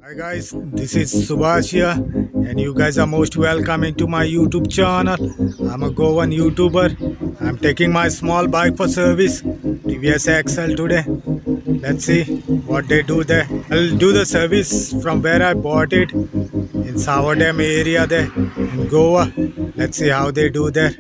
Hi guys, this is Subhash here, and you guys are most welcome into my YouTube channel. I'm a Goan YouTuber. I'm taking my small bike for service, TVS XL today. Let's see what they do there. I'll do the service from where I bought it in Savadam area there in Goa. Let's see how they do there.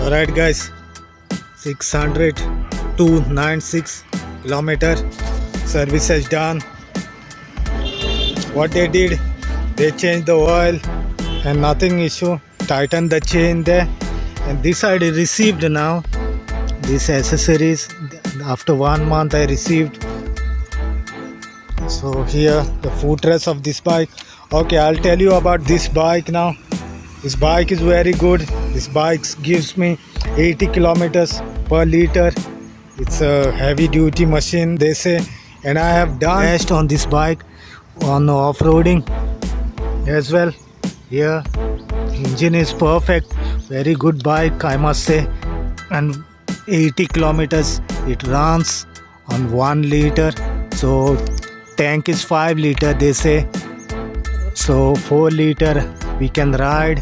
Alright guys, 696 kilometer service is done. What they did, they changed the oil and nothing issue, tightened the chain there, and this I received now, these accessories after 1 month I received. So here the footrest of this bike. Okay, I'll tell you about this bike now. This bike is very good. This bike gives me 80 kilometers per liter. It's a heavy duty machine they say, and I have done test on this bike on off-roading as well. Here engine is perfect, very good bike I must say, and 80 kilometers it runs on 1 liter. So tank is 5 liter they say, so 4 liter we can ride.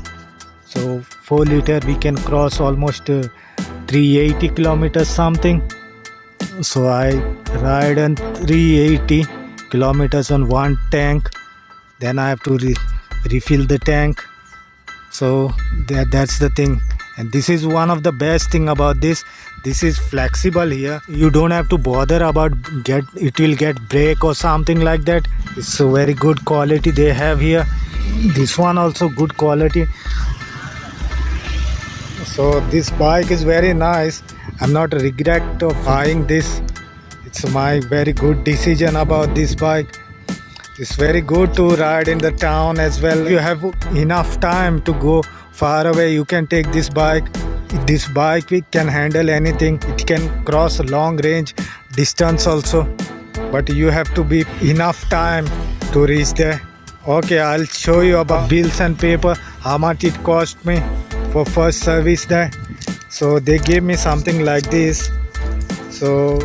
So 4 liter we can cross almost 380 kilometers something. So I ride on 380 kilometers on 1 tank, then I have to refill the tank. So that's the thing, and this is one of the best thing about this. This is flexible here, you don't have to bother about it will get break or something like that. It's a very good quality they have here. This one also good quality. So this bike is very nice. I'm not regret of buying this. It's my very good decision about this bike. It's very good to ride in the town as well. You have enough time to go far away, you can take this bike. This bike can handle anything. It can cross a long range distance also, but you have to be enough time to reach there. Okay, I'll show you about bills and paper, how much it cost me for first service there. So they gave me something like this. So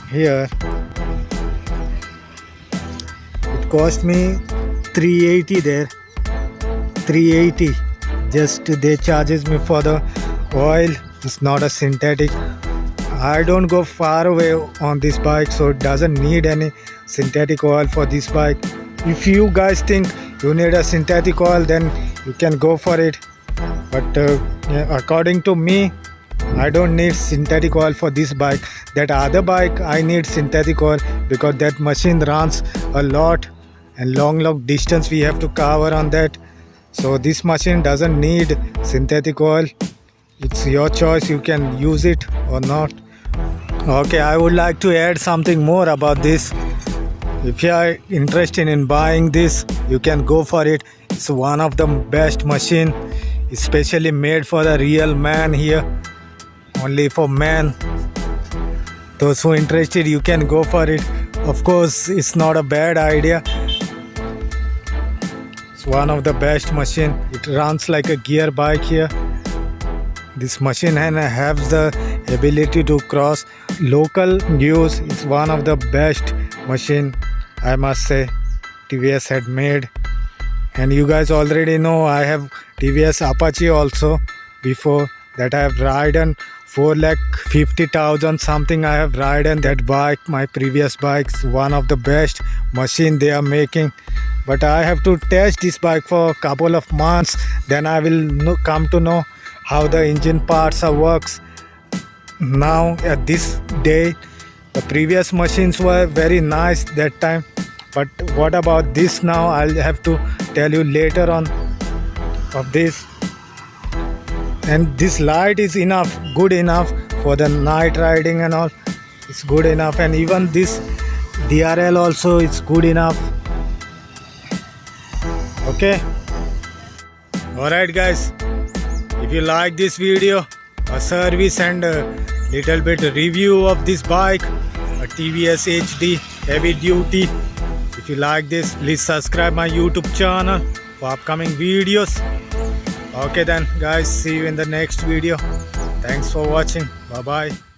here it cost me 380 there, 380. Just they charges me for the oil. It's not a synthetic. I don't go far away on this bike, so it doesn't need any synthetic oil for this bike. If you guys think you need a synthetic oil, then you can go for it. But yeah, according to me, I don't need synthetic oil for this bike. That other bike I need synthetic oil because that machine runs a lot and long distance we have to cover on that. So this machine doesn't need synthetic oil. It's your choice, you can use it or not. Okay, I would like to add something more about this. If you are interested in buying this, you can go for it. It's one of the best machine, especially made for the real man here, only for men. Those who are interested, you can go for it. Of course, it's not a bad idea. It's one of the best machine. It runs like a gear bike here. This machine has the ability to cross local use. It's one of the best machine, I must say, TVS had made. And you guys already know I have TVS Apache also. Before that I have ridden 4,50,000 something. I have ridden that bike, my previous bikes. One of the best machine they are making. But I have to test this bike for a couple of months. Then I will come to know how the engine parts works. Now at this day, the previous machines were very nice that time, but what about this now? I'll have to tell you later on of this. And this light is enough, good enough for the night riding and all. It's good enough, and even this DRL also is good enough. Okay, alright guys, if you like this video, a service and a little bit review of this bike, a TVS HD heavy duty, if you like this, please subscribe my YouTube channel for upcoming videos. Okay then guys, see you in the next video. Thanks for watching. Bye bye.